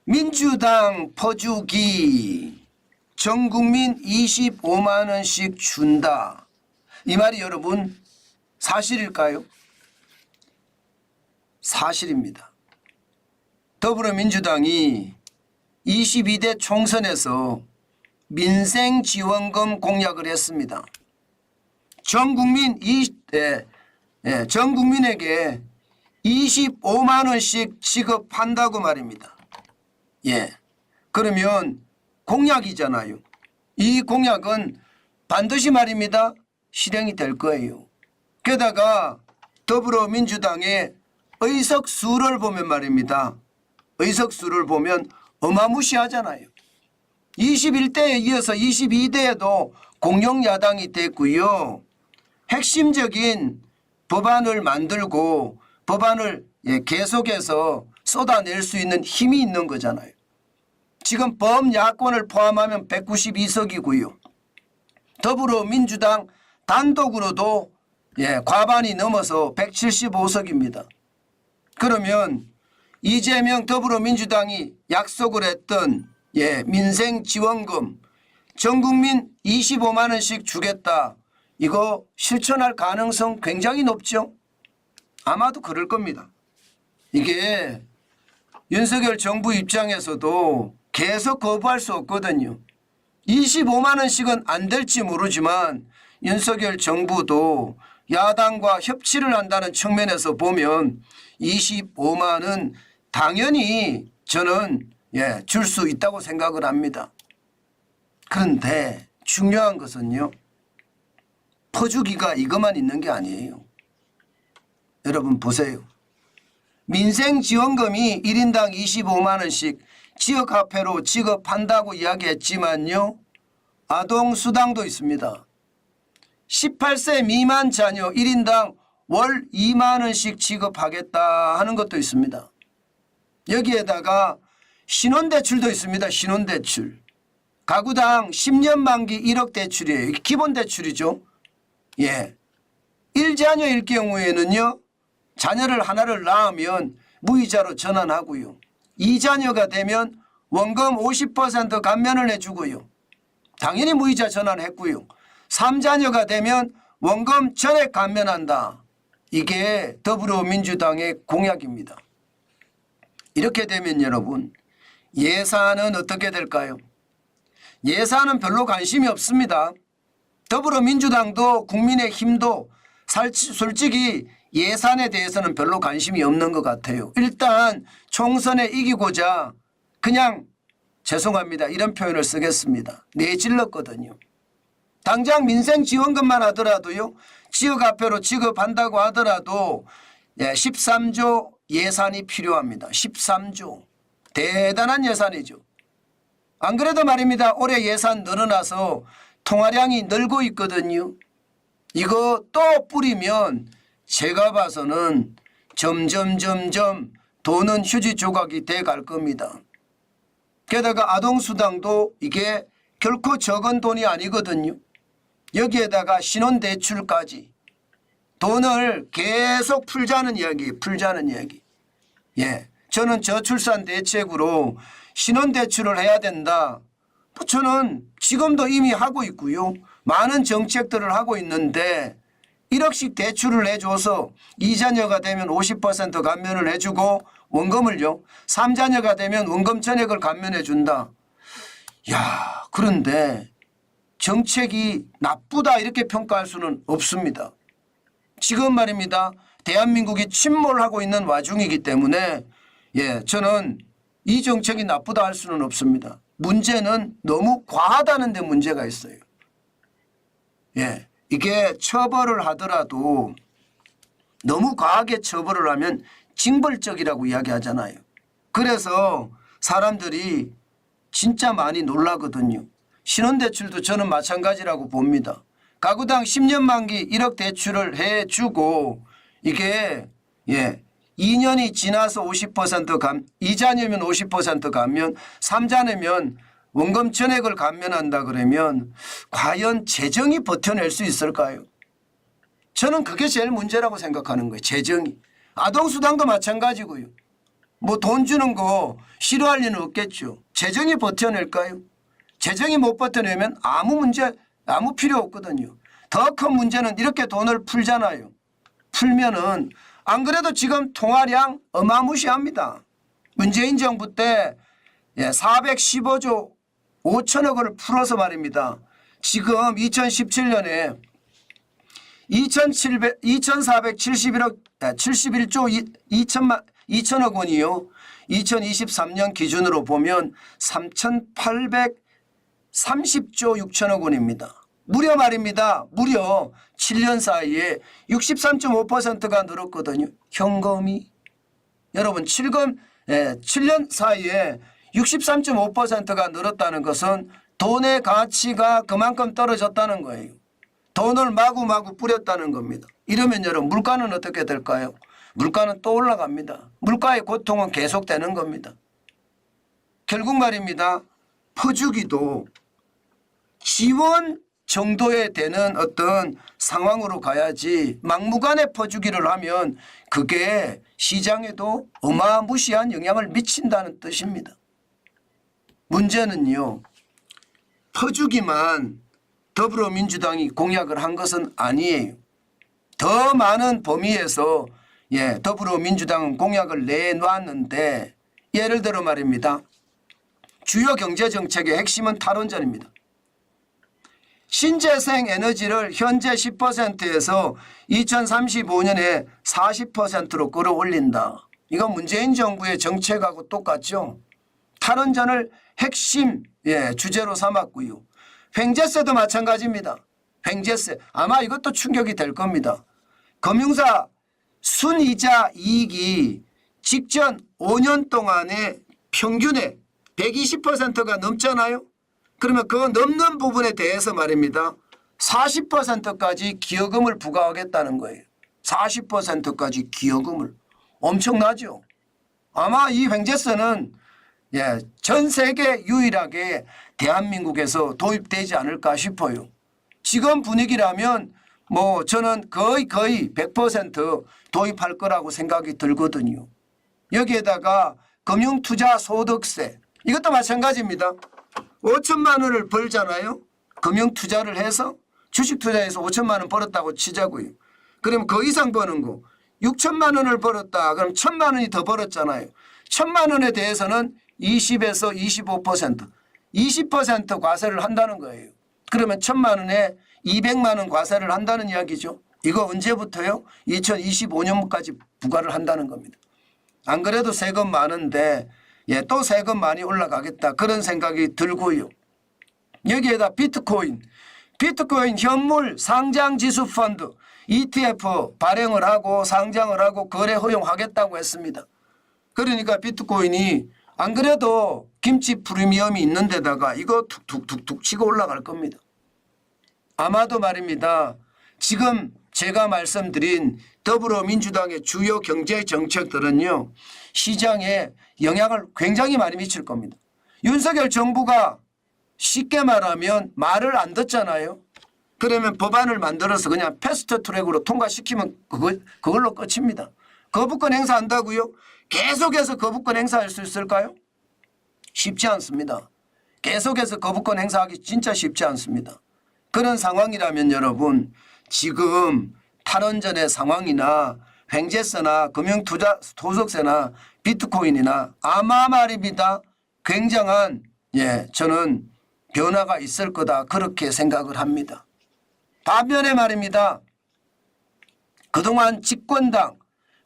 민주당 퍼주기 전 국민 25만 원씩 준다. 이 말이 여러분 사실일까요? 사실입니다. 더불어민주당이 22대 총선에서 민생지원금 공약을 했습니다. 전 국민에게 25만 원씩 지급한다고 말입니다. 예. 그러면 공약이잖아요. 이 공약은 반드시 말입니다. 실행이 될 거예요. 게다가 더불어민주당의 의석수를 보면 말입니다. 의석수를 보면 어마무시하잖아요. 21대에 이어서 22대에도 공룡야당이 됐고요. 핵심적인 법안을 만들고 법안을 계속해서 쏟아낼 수 있는 힘이 있는 거잖아요. 지금 범야권을 포함하면 192석이고요. 더불어민주당 단독으로도 과반이 넘어서 175석입니다. 그러면 이재명 더불어민주당이 약속을 했던 민생지원금 전국민 25만 원씩 주겠다. 이거 실천할 가능성 굉장히 높죠. 아마도 그럴 겁니다. 이게 윤석열 정부 입장에서도 계속 거부할 수 없거든요. 25만 원씩은 안 될지 모르지만 윤석열 정부도 야당과 협치를 한다는 측면에서 보면 25만 원 당연히 저는 줄 수 있다고 생각을 합니다. 그런데 중요한 것은요. 퍼주기가 이것만 있는 게 아니에요. 여러분 보세요. 민생지원금이 1인당 25만 원씩 지역화폐로 지급한다고 이야기했지만요. 아동수당도 있습니다. 18세 미만 자녀 1인당 월 2만 원씩 지급하겠다 하는 것도 있습니다. 여기에다가 신혼대출도 있습니다. 신혼대출. 가구당 10년 만기 1억 대출이에요. 기본대출이죠. 1자녀일 경우에는요. 자녀를 하나를 낳으면 무이자로 전환하고요. 2자녀가 되면 원금 50% 감면을 해주고요. 당연히 무이자 전환했고요. 3자녀가 되면 원금 전액 감면한다. 이게 더불어민주당의 공약입니다. 이렇게 되면 여러분 예산은 어떻게 될까요? 예산은 별로 관심이 없습니다. 더불어민주당도 국민의힘도 솔직히 예산에 대해서는 별로 관심이 없는 것 같아요. 일단 총선에 이기고자 그냥 죄송합니다. 이런 표현을 쓰겠습니다. 내질렀거든요. 당장 민생지원금만 하더라도요. 지역화폐로 지급한다고 하더라도 13조 예산이 필요합니다. 13조. 대단한 예산이죠. 안 그래도 말입니다. 올해 예산 늘어나서 통화량이 늘고 있거든요. 이거 또 뿌리면 제가 봐서는 점점 돈은 휴지 조각이 돼 갈 겁니다. 게다가 아동수당도 이게 결코 적은 돈이 아니거든요. 여기에다가 신혼대출까지 돈을 계속 풀자는 이야기. 저는 저출산 대책으로 신혼대출을 해야 된다. 저는 지금도 이미 하고 있고요. 많은 정책들을 하고 있는데 1억씩 대출을 해줘서 2자녀가 되면 50% 감면을 해주고 원금을요. 3자녀가 되면 원금 전액을 감면해 준다. 그런데 정책이 나쁘다 이렇게 평가할 수는 없습니다. 지금 말입니다. 대한민국이 침몰하고 있는 와중이기 때문에 저는 이 정책이 나쁘다 할 수는 없습니다. 문제는 너무 과하다는 데 문제가 있어요. 이게 처벌을 하더라도 너무 과하게 처벌을 하면 징벌적이라고 이야기하잖아요. 그래서 사람들이 진짜 많이 놀라거든요. 신혼대출도 저는 마찬가지라고 봅니다. 가구당 10년 만기 1억 대출을 해주고 이게 2년이 지나서 50% 2자녀면 50% 감면 3자녀면 원금 전액을 감면한다 그러면 과연 재정이 버텨낼 수 있을까요? 저는 그게 제일 문제라고 생각하는 거예요. 재정이. 아동수당도 마찬가지고요. 뭐 돈 주는 거 싫어할 리는 없겠죠. 재정이 버텨낼까요? 재정이 못 버텨내면 아무 필요 없거든요. 더 큰 문제는 이렇게 돈을 풀잖아요. 풀면은 안 그래도 지금 통화량 어마무시합니다. 문재인 정부 때 415조 5천억을 풀어서 말입니다. 지금 2017년에 2,471조 2천억 원이요. 2023년 기준으로 보면 3,830조 6천억 원입니다. 무려 말입니다. 무려 7년 사이에 63.5%가 늘었거든요. 현금이. 여러분 7년 사이에 63.5%가 늘었다는 것은 돈의 가치가 그만큼 떨어졌다는 거예요. 돈을 마구마구 뿌렸다는 겁니다. 이러면 여러분 물가는 어떻게 될까요? 물가는 또 올라갑니다. 물가의 고통은 계속되는 겁니다. 결국 말입니다. 퍼주기도 지원 정도에 되는 어떤 상황으로 가야지 막무가내 퍼주기를 하면 그게 시장에도 어마무시한 영향을 미친다는 뜻입니다. 문제는요. 퍼주기만 더불어민주당이 공약을 한 것은 아니에요. 더 많은 범위에서 더불어민주당은 공약을 내놨는데 예를 들어 말입니다. 주요 경제정책의 핵심은 탈원전입니다. 신재생 에너지를 현재 10%에서 2035년에 40%로 끌어올린다. 이건 문재인 정부의 정책하고 똑같죠. 탈원전을 핵심 주제로 삼았고요. 횡재세도 마찬가지입니다. 횡재세 아마 이것도 충격이 될 겁니다. 금융사 순이자 이익이 직전 5년 동안의 평균에 120%가 넘잖아요. 그러면 그 넘는 부분에 대해서 말입니다. 40%까지 기여금을 부과하겠다는 거예요. 40%까지 기여금을. 엄청나죠. 아마 이 횡재세는 전 세계 유일하게 대한민국에서 도입되지 않을까 싶어요. 지금 분위기라면 뭐 저는 거의 100% 도입할 거라고 생각이 들거든요. 여기에다가 금융투자소득세 이것도 마찬가지입니다. 5천만 원을 벌잖아요. 금융투자를 해서 주식투자해서 5천만 원 벌었다고 치자고요. 그럼 그 이상 버는 거 6천만 원을 벌었다. 그럼 1,000만 원이 더 벌었잖아요. 1,000만 원에 대해서는 20에서 25% 20% 과세를 한다는 거예요. 그러면 1,000만 원에 200만 원 과세를 한다는 이야기죠. 이거 언제부터요? 2025년까지 부과를 한다는 겁니다. 안 그래도 세금 많은데 또 세금 많이 올라가겠다 그런 생각이 들고요. 여기에다 비트코인 현물 상장지수펀드 ETF 발행을 하고 상장을 하고 거래 허용하겠다고 했습니다. 그러니까 비트코인이 안 그래도 김치 프리미엄이 있는 데다가 이거 툭툭툭툭 치고 올라갈 겁니다. 아마도 말입니다. 지금 제가 말씀드린 더불어민주당의 주요 경제 정책들은요. 시장에 영향을 굉장히 많이 미칠 겁니다. 윤석열 정부가 쉽게 말하면 말을 안 듣잖아요. 그러면 법안을 만들어서 그냥 패스트 트랙으로 통과시키면 그걸로 끝입니다. 거부권 행사한다고요? 계속해서 거부권 행사할 수 있을까요? 쉽지 않습니다. 계속해서 거부권 행사하기 진짜 쉽지 않습니다. 그런 상황이라면 여러분 지금 탈원전의 상황이나 횡재세나 금융투자소득세나 비트코인이나 아마 말입니다. 굉장한 저는 변화가 있을 거다 그렇게 생각을 합니다. 반면에 말입니다. 그동안 집권당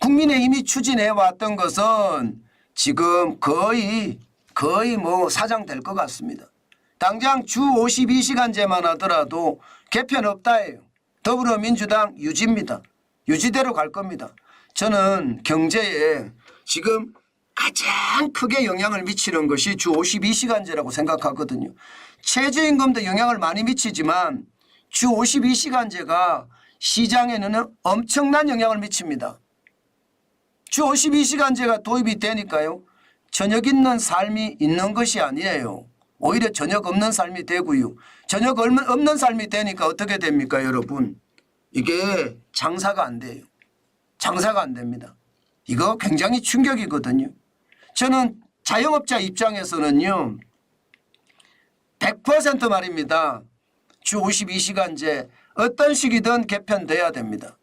국민의힘이 추진해왔던 것은 지금 거의 뭐 사장될 것 같습니다. 당장 주 52시간제만 하더라도 개편 없다예요. 더불어민주당 유지입니다. 유지대로 갈 겁니다. 저는 경제에 지금 가장 크게 영향을 미치는 것이 주 52시간제라고 생각하거든요. 최저임금도 영향을 많이 미치지만 주 52시간제가 시장에는 엄청난 영향을 미칩니다. 주 52시간제가 도입이 되니까요. 저녁 있는 삶이 있는 것이 아니에요. 오히려 저녁 없는 삶이 되고요. 저녁 없는 삶이 되니까 어떻게 됩니까 여러분? 이게 장사가 안 돼요. 장사가 안 됩니다. 이거 굉장히 충격이거든요. 저는 자영업자 입장에서는요. 100% 말입니다. 주 52시간제 어떤 식이든 개편돼야 됩니다.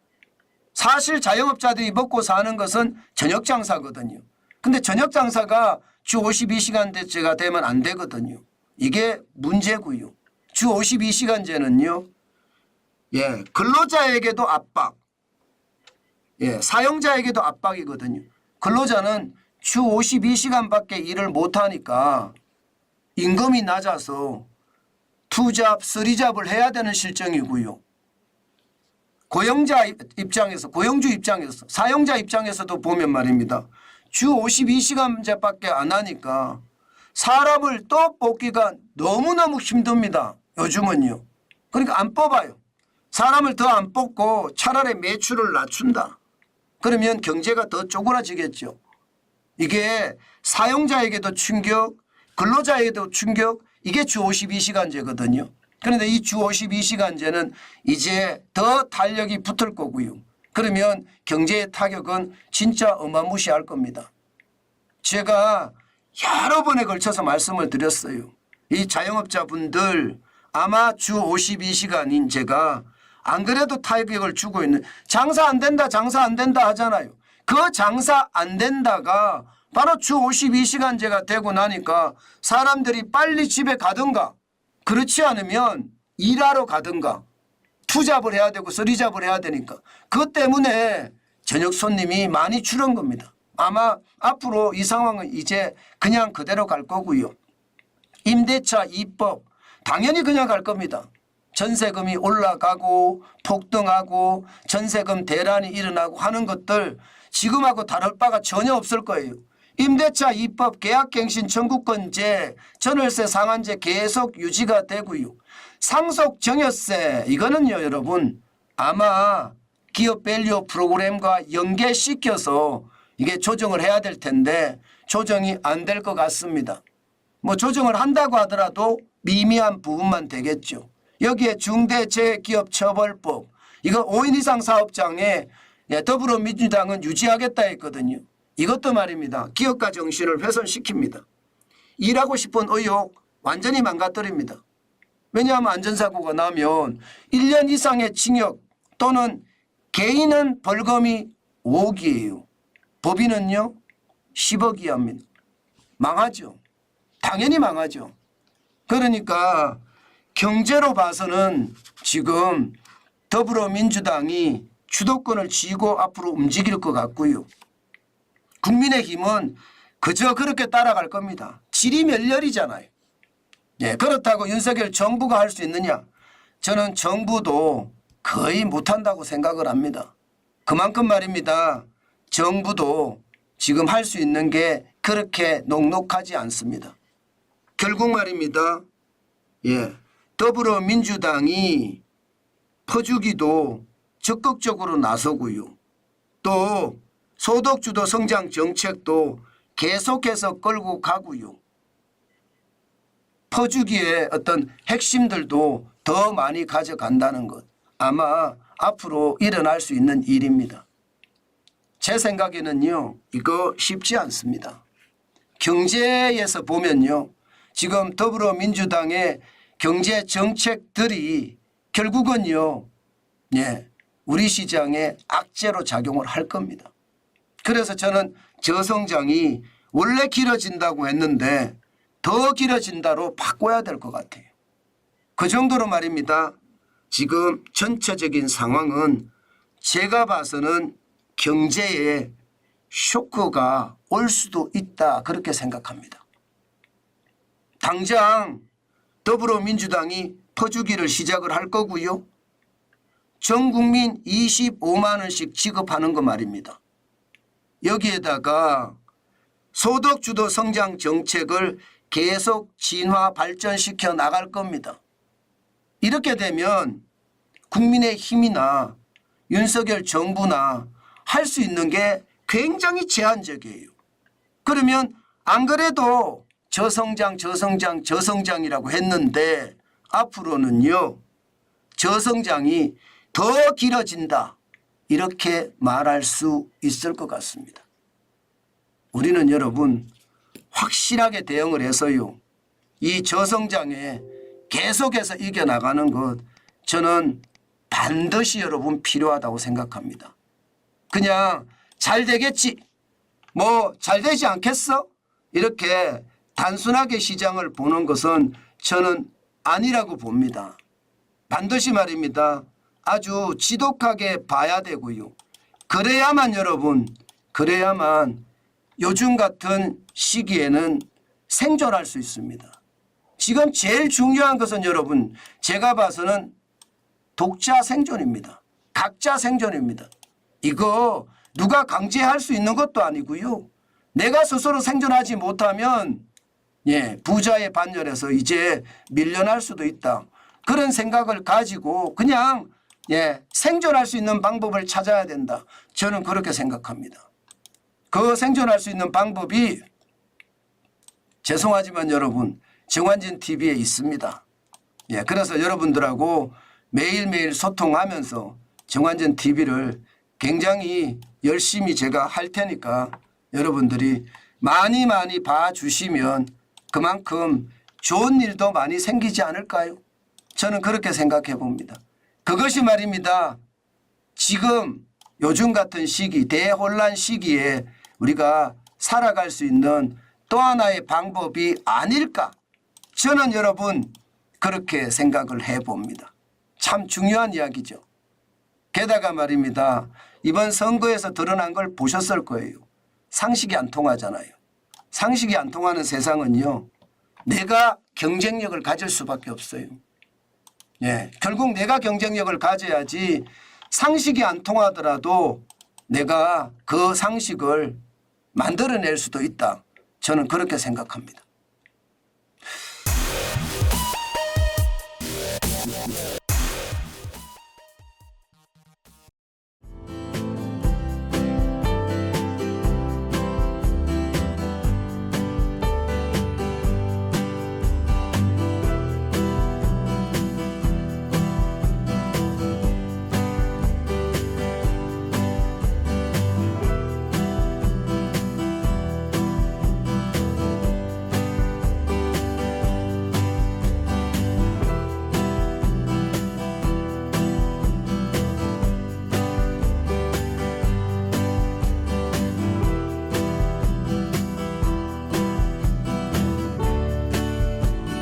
사실 자영업자들이 먹고 사는 것은 저녁 장사거든요. 근데 저녁 장사가 주 52시간제가 되면 안 되거든요. 이게 문제고요. 주 52시간제는요. 근로자에게도 압박, 사용자에게도 압박이거든요. 근로자는 주 52시간밖에 일을 못하니까 임금이 낮아서 투잡, 쓰리잡을 해야 되는 실정이고요. 고용자 입장에서, 고용주 입장에서, 사용자 입장에서도 보면 말입니다. 주 52시간제밖에 안 하니까 사람을 또 뽑기가 너무너무 힘듭니다. 요즘은요. 그러니까 안 뽑아요. 사람을 더 안 뽑고 차라리 매출을 낮춘다. 그러면 경제가 더 쪼그라지겠죠. 이게 사용자에게도 충격, 근로자에게도 충격, 이게 주 52시간제거든요. 그런데 이 주 52시간제는 이제 더 탄력이 붙을 거고요. 그러면 경제의 타격은 진짜 어마무시할 겁니다. 제가 여러 번에 걸쳐서 말씀을 드렸어요. 이 자영업자분들 아마 주 52시간인 제가 안 그래도 타격을 주고 있는, 장사 안 된다 장사 안 된다 하잖아요. 그 장사 안 된다가 바로 주 52시간제가 되고 나니까 사람들이 빨리 집에 가든가 그렇지 않으면 일하러 가든가 투잡을 해야 되고 쓰리잡을 해야 되니까 그것 때문에 저녁 손님이 많이 줄은 겁니다. 아마 앞으로 이 상황은 이제 그냥 그대로 갈 거고요. 임대차 2법 당연히 그냥 갈 겁니다. 전세금이 올라가고 폭등하고 전세금 대란이 일어나고 하는 것들 지금하고 다를 바가 전혀 없을 거예요. 임대차 2법 계약갱신 청구권제 전월세 상한제 계속 유지가 되고요. 상속증여세 이거는요 여러분 아마 기업 밸류 프로그램과 연계시켜서 이게 조정을 해야 될 텐데 조정이 안 될 것 같습니다. 뭐 조정을 한다고 하더라도 미미한 부분만 되겠죠. 여기에 중대재해기업처벌법 이거 5인 이상 사업장에 더불어민주당은 유지하겠다 했거든요. 이것도 말입니다. 기업가 정신을 훼손시킵니다. 일하고 싶은 의욕 완전히 망가뜨립니다. 왜냐하면 안전사고가 나면 1년 이상의 징역 또는 개인은 벌금이 5억이에요. 법인은요 10억 이하입니다. 망하죠. 당연히 망하죠. 그러니까 경제로 봐서는 지금 더불어민주당이 주도권을 쥐고 앞으로 움직일 것 같고요. 국민의힘은 그저 그렇게 따라갈 겁니다. 지리멸렬이잖아요. 그렇다고 윤석열 정부가 할 수 있느냐? 저는 정부도 거의 못한다고 생각을 합니다. 그만큼 말입니다. 정부도 지금 할 수 있는 게 그렇게 녹록하지 않습니다. 결국 말입니다. 더불어민주당이 퍼주기도 적극적으로 나서고요. 또 소득주도 성장 정책도 계속해서 끌고 가고요. 퍼주기의 어떤 핵심들도 더 많이 가져간다는 것 아마 앞으로 일어날 수 있는 일입니다. 제 생각에는요 이거 쉽지 않습니다. 경제에서 보면요 지금 더불어민주당의 경제 정책들이 결국은요 우리 시장에 악재로 작용을 할 겁니다. 그래서 저는 저성장이 원래 길어진다고 했는데 더 길어진다로 바꿔야 될 것 같아요. 그 정도로 말입니다. 지금 전체적인 상황은 제가 봐서는 경제에 쇼크가 올 수도 있다 그렇게 생각합니다. 당장 더불어민주당이 퍼주기를 시작을 할 거고요. 전 국민 25만 원씩 지급하는 거 말입니다. 여기에다가 소득주도 성장 정책을 계속 진화 발전시켜 나갈 겁니다. 이렇게 되면 국민의힘이나 윤석열 정부나 할 수 있는 게 굉장히 제한적이에요. 그러면 안 그래도 저성장이라고 했는데 앞으로는요 저성장이 더 길어진다 이렇게 말할 수 있을 것 같습니다. 우리는 여러분 확실하게 대응을 해서요. 이 저성장에 계속해서 이겨나가는 것 저는 반드시 여러분 필요하다고 생각합니다. 그냥 잘 되겠지, 뭐 잘 되지 않겠어? 이렇게 단순하게 시장을 보는 것은 저는 아니라고 봅니다. 반드시 말입니다. 아주 지독하게 봐야 되고요. 그래야만 여러분, 그래야만 요즘 같은 시기에는 생존할 수 있습니다. 지금 제일 중요한 것은 여러분, 제가 봐서는 독자 생존입니다. 각자 생존입니다. 이거 누가 강제할 수 있는 것도 아니고요. 내가 스스로 생존하지 못하면 부자의 반열에서 이제 밀려날 수도 있다. 그런 생각을 가지고 그냥 생존할 수 있는 방법을 찾아야 된다. 저는 그렇게 생각합니다. 그 생존할 수 있는 방법이 죄송하지만 여러분 정환진 TV에 있습니다. 그래서 여러분들하고 매일매일 소통하면서 정환진 TV를 굉장히 열심히 제가 할 테니까 여러분들이 많이 봐주시면 그만큼 좋은 일도 많이 생기지 않을까요? 저는 그렇게 생각해 봅니다. 그것이 말입니다. 지금 요즘 같은 시기, 대혼란 시기에 우리가 살아갈 수 있는 또 하나의 방법이 아닐까? 저는 여러분 그렇게 생각을 해봅니다. 참 중요한 이야기죠. 게다가 말입니다. 이번 선거에서 드러난 걸 보셨을 거예요. 상식이 안 통하잖아요. 상식이 안 통하는 세상은요. 내가 경쟁력을 가질 수밖에 없어요. 결국 내가 경쟁력을 가져야지 상식이 안 통하더라도 내가 그 상식을 만들어낼 수도 있다. 저는 그렇게 생각합니다.